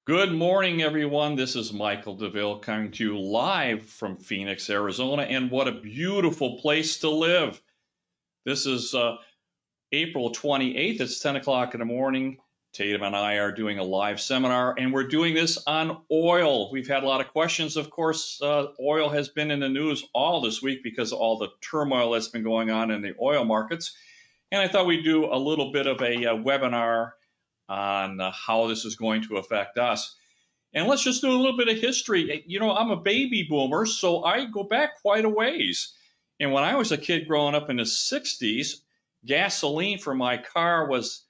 Good morning, everyone. This is Michael Douville coming to you live from Phoenix, Arizona, and what a beautiful place to live. This is April 28th. It's 10 o'clock in the morning. Tatum and I are doing a live seminar, and we're doing this on oil. We've had a lot of questions. Of course, oil has been in the news all this week because of all the turmoil that's been going on in the oil markets. And I thought we'd do a little bit of a webinar on how this is going to affect us. And let's just do a little bit of history. I'm a baby boomer, so I go back quite a ways. And when I was a kid growing up in the 60s, gasoline for my car was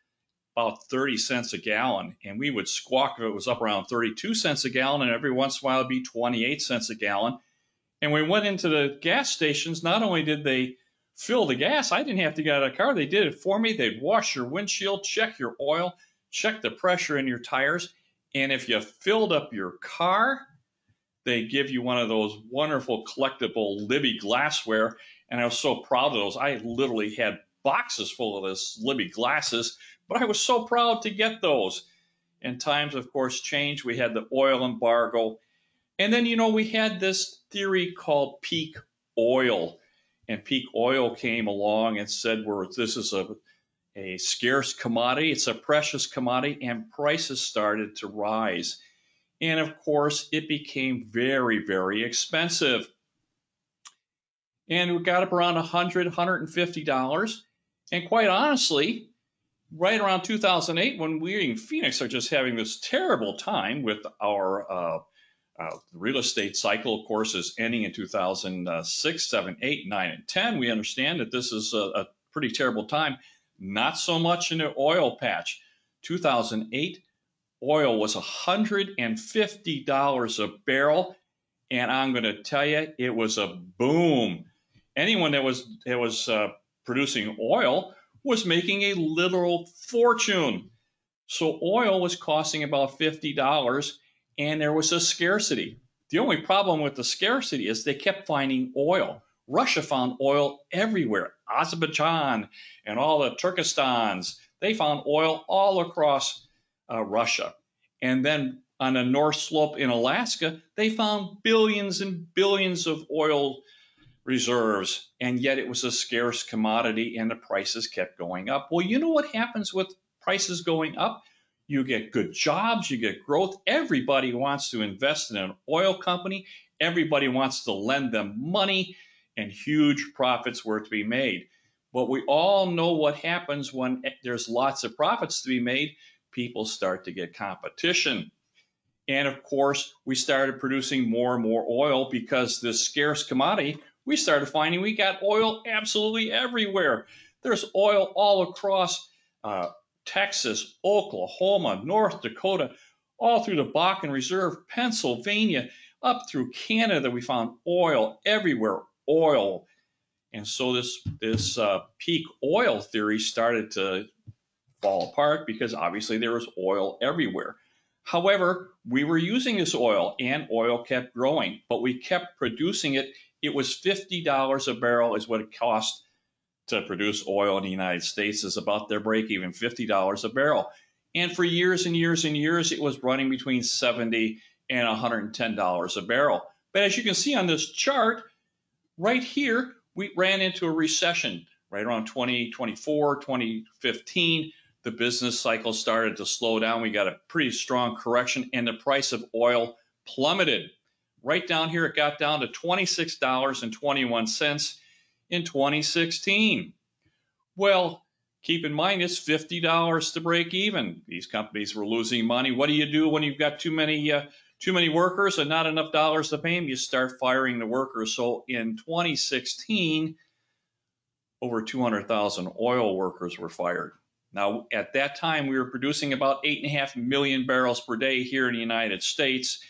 about 30 cents a gallon. And we would squawk if it was up around 32 cents a gallon, and every once in a while it'd be 28 cents a gallon. And we went into the gas stations. Not only did they fill the gas, I didn't have to get out of the car. They did it for me. They'd wash your windshield, check your oil, check the pressure in your tires. And if you filled up your car, they give you one of those wonderful collectible Libby glassware. And I was so proud of those. I literally had boxes full of this Libby glasses, but I was so proud to get those. And times, of course, changed. We had the oil embargo. And then, we had this theory called peak oil. And peak oil came along and said, this is a scarce commodity, it's a precious commodity, and prices started to rise. And of course, it became very, very expensive. And we got up around $100, $150. And quite honestly, right around 2008, when we in Phoenix are just having this terrible time with our real estate cycle, of course, is ending in 2006, 7, 8, 9, and 10. We understand that this is a pretty terrible time. Not so much in the oil patch. 2008, oil was $150 a barrel, and I'm going to tell you, it was a boom. Anyone that was producing oil was making a literal fortune. So oil was costing about $50, and there was a scarcity. The only problem with the scarcity is they kept finding oil. Russia found oil everywhere. Azerbaijan and all the Turkestans, they found oil all across Russia. And then on the North Slope in Alaska, they found billions and billions of oil reserves. And yet it was a scarce commodity and the prices kept going up. Well, you know what happens with prices going up? You get good jobs, you get growth. Everybody wants to invest in an oil company. Everybody wants to lend them money, and huge profits were to be made. But we all know what happens when there's lots of profits to be made. People start to get competition. And of course, we started producing more and more oil because this scarce commodity, we started finding we got oil absolutely everywhere. There's oil all across Texas, Oklahoma, North Dakota, all through the Bakken Reserve, Pennsylvania, up through Canada. We found oil everywhere, oil. And so this peak oil theory started to fall apart because obviously there was oil everywhere. However, we were using this oil and oil kept growing, but we kept producing it. It was $50 a barrel is what it cost to produce oil in the United States, is about their break even, $50 a barrel. And for years and years and years, it was running between $70 and $110 a barrel. But as you can see on this chart, right here, we ran into a recession right around 2024, 2015. The business cycle started to slow down. We got a pretty strong correction, and the price of oil plummeted. Right down here, it got down to $26.21 in 2016. Well, keep in mind it's $50 to break even. These companies were losing money. What do you do when you've got too many workers and not enough dollars to pay them? You start firing the workers. So in 2016, over 200,000 oil workers were fired. Now, at that time, we were producing about 8.5 million barrels per day here in the United States.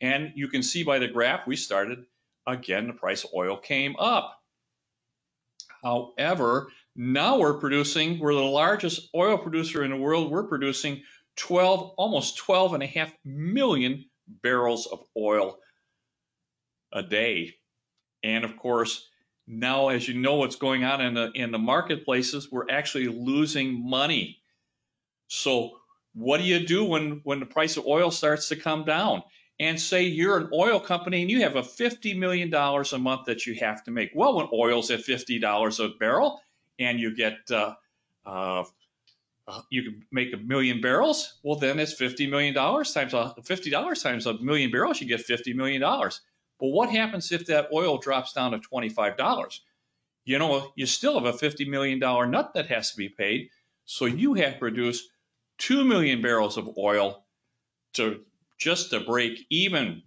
And you can see by the graph, we started, again, the price of oil came up. However, now we're the largest oil producer in the world. We're producing almost 12.5 million barrels of oil a day. And of course, now, as you know what's going on in the marketplaces, we're actually losing money. So what do you do when the price of oil starts to come down? And say you're an oil company and you have a $50 million a month that you have to make. Well, when oil's at $50 a barrel and you get uh, you can make 1,000,000 barrels. Well, then it's $50 million times $50 times 1,000,000 barrels. You get $50 million. But what happens if that oil drops down to $25? You still have a $50 million nut that has to be paid. So you have to produce 2 million barrels of oil to just to break even.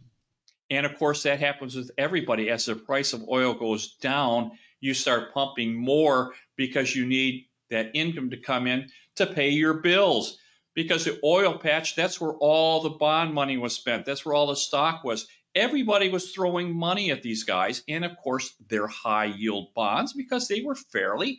And of course, that happens with everybody. As the price of oil goes down, you start pumping more because you need that income to come in to pay your bills. Because the oil patch, that's where all the bond money was spent. That's where all the stock was. Everybody was throwing money at these guys. And of course, they're high yield bonds because they were fairly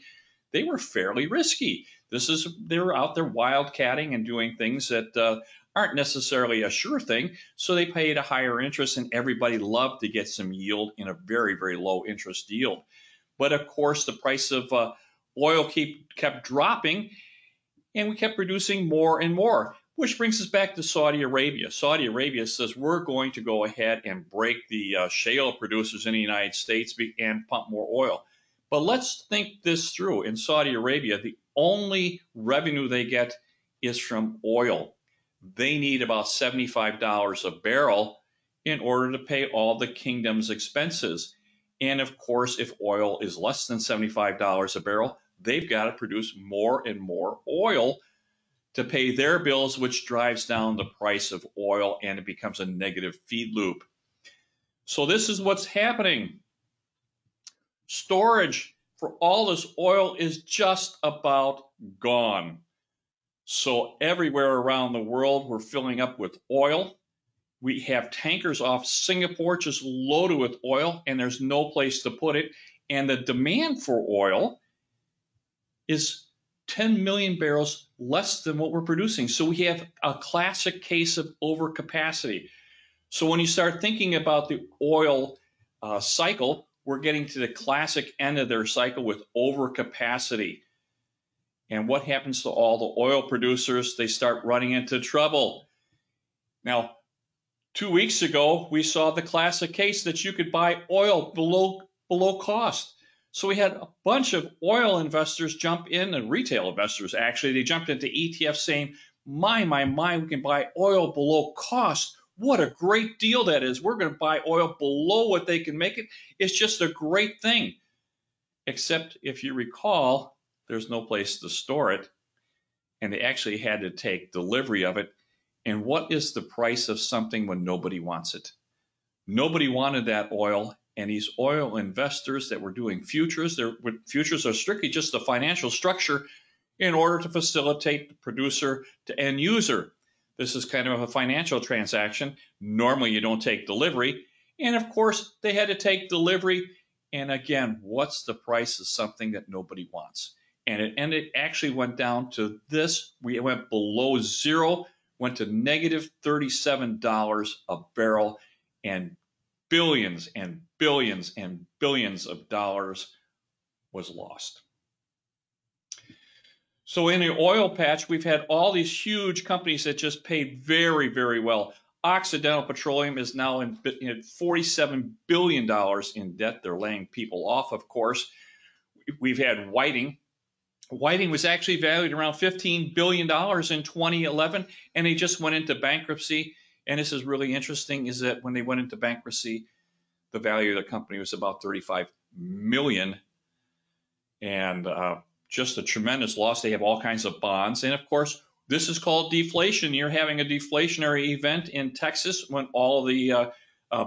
risky. They were out there wildcatting and doing things that aren't necessarily a sure thing. So they paid a higher interest, and everybody loved to get some yield in a very, very low interest yield. But of course, the price of oil kept dropping, and we kept producing more and more, which brings us back to Saudi Arabia. Saudi Arabia says we're going to go ahead and break the shale producers in the United States and pump more oil. But let's think this through. In Saudi Arabia, the only revenue they get is from oil. They need about $75 a barrel in order to pay all the kingdom's expenses. And of course, if oil is less than $75 a barrel, they've got to produce more and more oil to pay their bills, which drives down the price of oil, and it becomes a negative feed loop. So this is what's happening. Storage for all this oil is just about gone. So everywhere around the world, we're filling up with oil. We have tankers off Singapore just loaded with oil, and there's no place to put it. And the demand for oil is 10 million barrels less than what we're producing. So we have a classic case of overcapacity. So when you start thinking about the oil cycle, we're getting to the classic end of their cycle with overcapacity. And what happens to all the oil producers? They start running into trouble. Now, 2 weeks ago, we saw the classic case that you could buy oil below cost. So we had a bunch of oil investors jump in, and retail investors actually, they jumped into ETFs saying, my, we can buy oil below cost. What a great deal that is. We're going to buy oil below what they can make it. It's just a great thing. Except if you recall, there's no place to store it, and they actually had to take delivery of it. And what is the price of something when nobody wants it? Nobody wanted that oil, and these oil investors that were doing futures, futures are strictly just a financial structure in order to facilitate the producer to end user. This is kind of a financial transaction. Normally you don't take delivery, and of course they had to take delivery. And again, what's the price of something that nobody wants? And it actually went down to this. We went below zero, went to negative $37 a barrel, and billions and billions and billions of dollars was lost. So in the oil patch, we've had all these huge companies that just paid very, very well. Occidental Petroleum is now in $47 billion in debt. They're laying people off, of course. We've had Whiting. Whiting was actually valued around $15 billion in 2011, and they just went into bankruptcy. And this is really interesting, is that when they went into bankruptcy, the value of the company was about $35 million. And just a tremendous loss. They have all kinds of bonds. And of course, this is called deflation. You're having a deflationary event in Texas when all the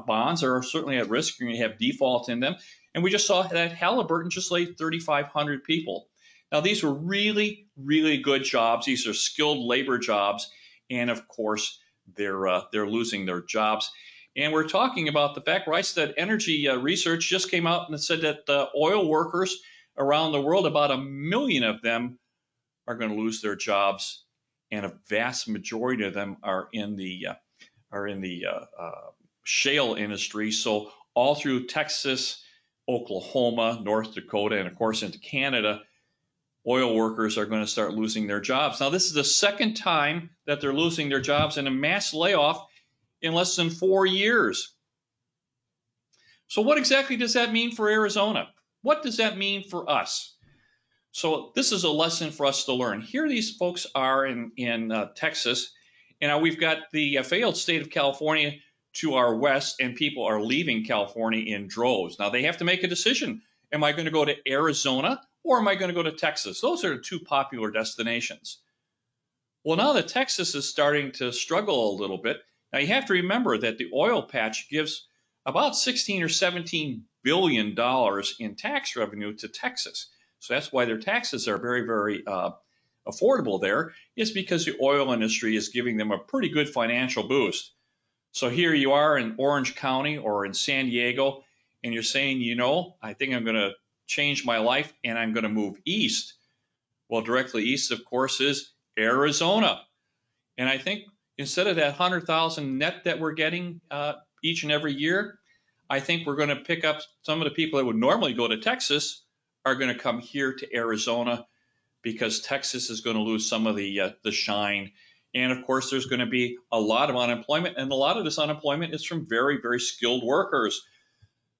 bonds are certainly at risk and you have default in them. And we just saw that Halliburton just laid 3,500 people. Now, these were really, really good jobs. These are skilled labor jobs. And of course, they're losing their jobs. And we're talking about the fact, right, that energy research just came out and said that oil workers around the world, about 1 million of them are going to lose their jobs, and a vast majority of them are in the shale industry. So all through Texas, Oklahoma, North Dakota, and of course into Canada, oil workers are going to start losing their jobs. Now, this is the second time that they're losing their jobs in a mass layoff in less than 4 years. So what exactly does that mean for Arizona? What does that mean for us? So this is a lesson for us to learn. Here these folks are in Texas, and we've got the failed state of California to our west, and people are leaving California in droves. Now they have to make a decision. Am I going to go to Arizona or am I going to go to Texas? Those are the two popular destinations. Well, now that Texas is starting to struggle a little bit, now you have to remember that the oil patch gives about 16 or 17 billion dollars in tax revenue to Texas. So that's why their taxes are very, very affordable there, is because the oil industry is giving them a pretty good financial boost. So here you are in Orange County or in San Diego, and you're saying, you know, I think I'm going to change my life and I'm going to move east. Well, directly east, of course, is Arizona. And I think instead of that 100,000 net that we're getting each and every year, I think we're going to pick up some of the people that would normally go to Texas are going to come here to Arizona, because Texas is going to lose some of the shine. And of course, there's going to be a lot of unemployment, and a lot of this unemployment is from very, very skilled workers.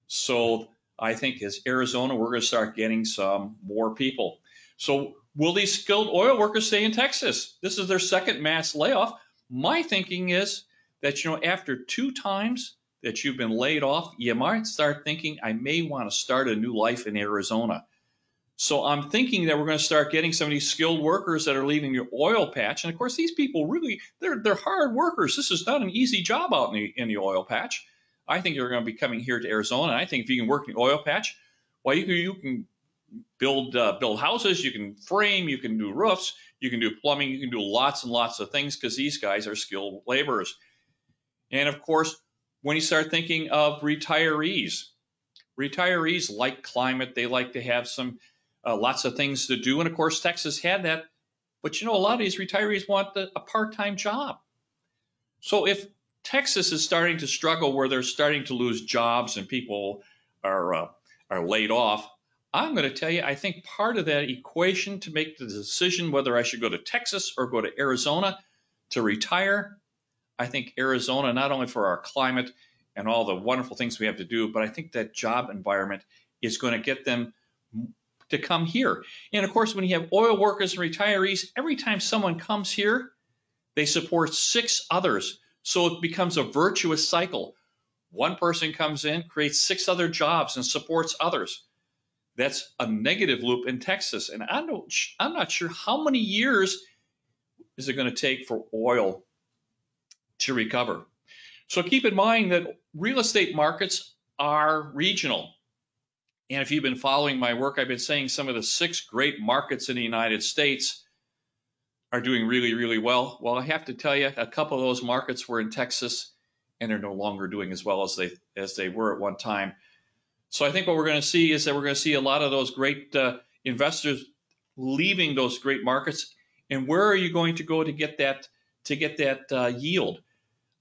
So I think as Arizona, we're going to start getting some more people. So will these skilled oil workers stay in Texas? This is their second mass layoff. My thinking is that, you know, after 2 times that you've been laid off, you might start thinking, I may want to start a new life in Arizona. So I'm thinking that we're going to start getting some of these skilled workers that are leaving the oil patch. And of course, these people really, they're hard workers. This is not an easy job out in the oil patch. I think they're going to be coming here to Arizona. And I think if you can work in the oil patch, well, you can build houses, you can frame, you can do roofs, you can do plumbing, you can do lots and lots of things, because these guys are skilled laborers. And of course, when you start thinking of retirees like climate. They like to have some lots of things to do. And of course, Texas had that. But you know, a lot of these retirees want a part-time job. So if Texas is starting to struggle, where they're starting to lose jobs and people are laid off, I'm going to tell you, I think part of that equation to make the decision whether I should go to Texas or go to Arizona to retire, I think Arizona, not only for our climate and all the wonderful things we have to do, but I think that job environment is going to get them to come here. And of course, when you have oil workers and retirees, every time someone comes here, they support 6 others. So it becomes a virtuous cycle. One person comes in, creates 6 other jobs and supports others. That's a negative loop in Texas. And I'm not sure how many years is it going to take for oil to recover. So keep in mind that real estate markets are regional. And if you've been following my work, I've been saying some of the 6 great markets in the United States are doing really, really well. Well, I have to tell you, a couple of those markets were in Texas, and they're no longer doing as well as they were at one time. So I think what we're going to see is that we're going to see a lot of those great investors leaving those great markets. And where are you going to go to get that yield?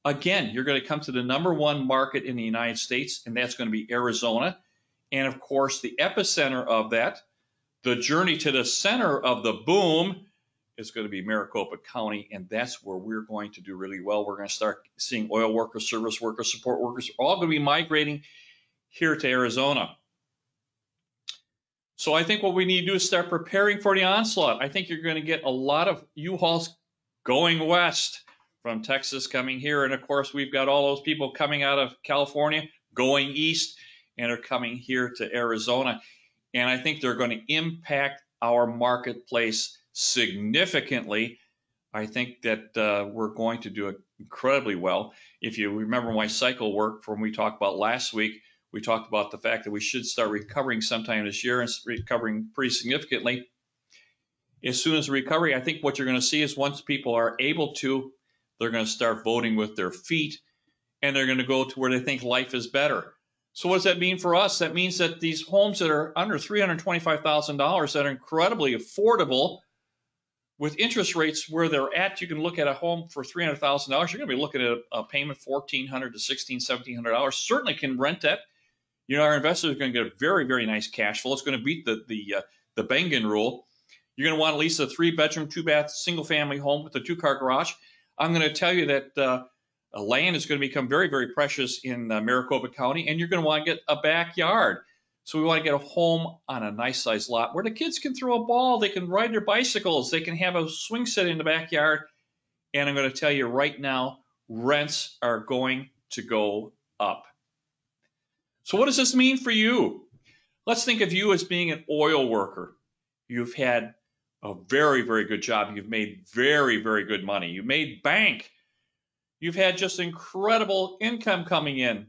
Again, you're going to come to the #1 market in the United States, and that's going to be Arizona. And of course, the epicenter of that, the journey to the center of the boom, is going to be Maricopa County, and that's where we're going to do really well. We're going to start seeing oil workers, service workers, support workers, all going to be migrating here to Arizona. So I think what we need to do is start preparing for the onslaught. I think you're going to get a lot of U-Hauls going west from Texas coming here. And of course, we've got all those people coming out of California going east and are coming here to Arizona. And I think they're going to impact our marketplace significantly. I think that we're going to do incredibly well. If you remember my cycle work from we talked about last week, we talked about the fact that we should start recovering sometime this year and recovering pretty significantly. As soon as the recovery, I think what you're going to see is once people are able to, they're going to start voting with their feet, and they're going to go to where they think life is better. So what does that mean for us? That means that these homes that are under $325,000 that are incredibly affordable with interest rates where they're at, you can look at a home for $300,000. You're going to be looking at a payment $1,400 to $1,600, $1,700. Certainly can rent that. You know, our investors are going to get a very, very nice cash flow. It's going to beat the Bengen rule. You're going to want at least a 3-bedroom, 2-bath, single-family home with a 2-car garage. I'm going to tell you that land is going to become very, very precious in Maricopa County, and you're going to want to get a backyard. So we want to get a home on a nice-sized lot where the kids can throw a ball, they can ride their bicycles, they can have a swing set in the backyard. And I'm going to tell you right now, rents are going to go up. So what does this mean for you? Let's think of you as being an oil worker. You've had a very, very good job. You've made very, very good money. You made bank. You've had just incredible income coming in.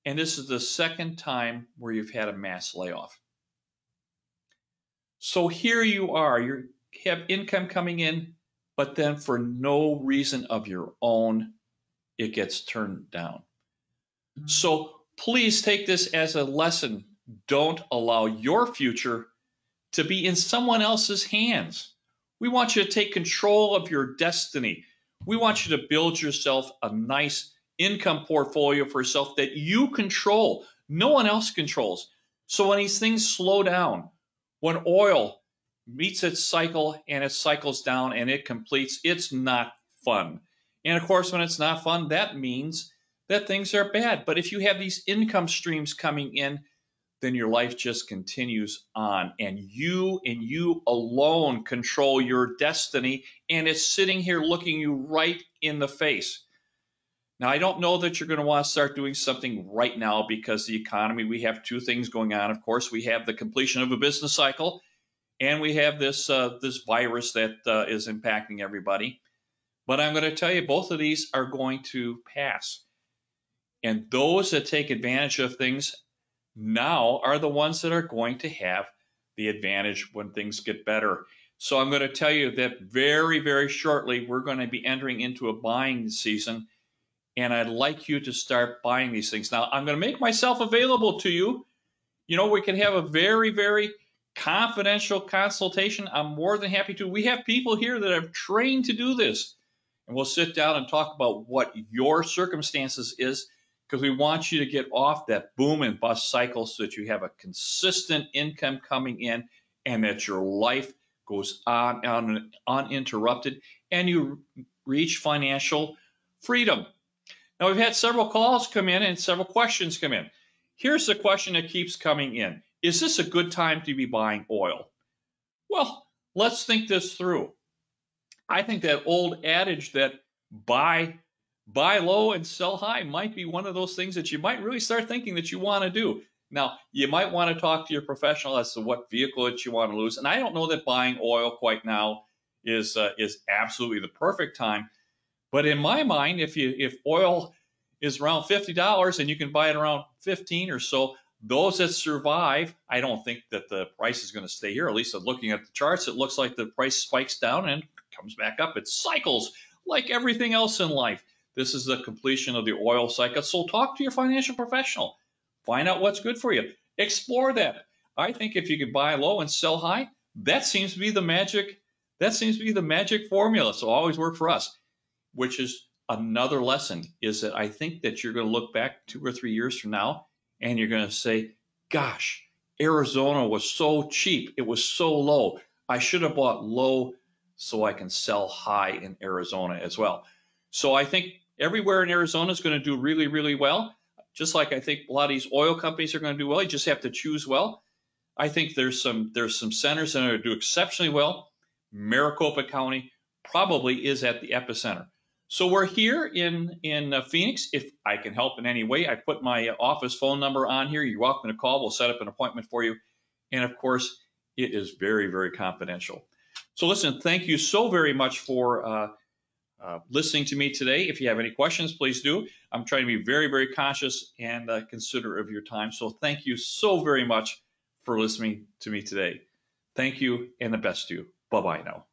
And this is the second time where you've had a mass layoff. So here you are. You have income coming in, but then for no reason of your own, it gets turned down. So please take this as a lesson. Don't allow your future to be in someone else's hands. We want you to take control of your destiny. We want you to build yourself a nice income portfolio for yourself that you control. No one else controls. So when these things slow down, when oil meets its cycle and it cycles down and it completes, it's not fun. And of course, when it's not fun, that means that things are bad. But if you have these income streams coming in, then your life just continues on. And you alone control your destiny. And it's sitting here looking you right in the face. Now, I don't know that you're going to want to start doing something right now because the economy, we have two things going on. Of course, we have the completion of a business cycle, and we have this virus that is impacting everybody. But I'm going to tell you, both of these are going to pass. And those that take advantage of things now are the ones that are going to have the advantage when things get better. So I'm going to tell you that very, very shortly, we're going to be entering into a buying season. And I'd like you to start buying these things. Now, I'm going to make myself available to you. You know, we can have a very, very confidential consultation. I'm more than happy to. We have people here that have trained to do this. And we'll sit down and talk about what your circumstances is, because we want you to get off that boom and bust cycle so that you have a consistent income coming in and that your life goes on uninterrupted and you reach financial freedom. Now, we've had several calls come in and several questions come in. Here's the question that keeps coming in. Is this a good time to be buying oil? Well, let's think this through. I think that old adage that buy low and sell high might be one of those things that you might really start thinking that you want to do. Now, you might want to talk to your professional as to what vehicle that you want to lose. And I don't know that buying oil quite now is absolutely the perfect time. But in my mind, if oil is around $50 and you can buy it around 15 or so, those that survive, I don't think that the price is going to stay here. At least looking at the charts, it looks like the price spikes down and comes back up. It cycles like everything else in life. This is the completion of the oil cycle. So talk to your financial professional. Find out what's good for you. Explore that. I think if you can buy low and sell high, that seems to be the magic. That seems to be the magic formula. So always work for us. Which is another lesson, is that I think that you're going to look back 2 or 3 years from now and you're going to say, gosh, Arizona was so cheap. It was so low. I should have bought low so I can sell high in Arizona as well. So I think everywhere in Arizona is going to do really, really well. Just like I think a lot of these oil companies are going to do well. You just have to choose well. I think there's some centers that are going to do exceptionally well. Maricopa County probably is at the epicenter. So we're here in Phoenix. If I can help in any way, I put my office phone number on here. You're welcome to call. We'll set up an appointment for you. And of course, it is very, very confidential. So listen, thank you so very much for listening to me today. If you have any questions, please do. I'm trying to be very, very conscious and considerate of your time. So thank you so very much for listening to me today. Thank you and the best to you. Bye-bye now.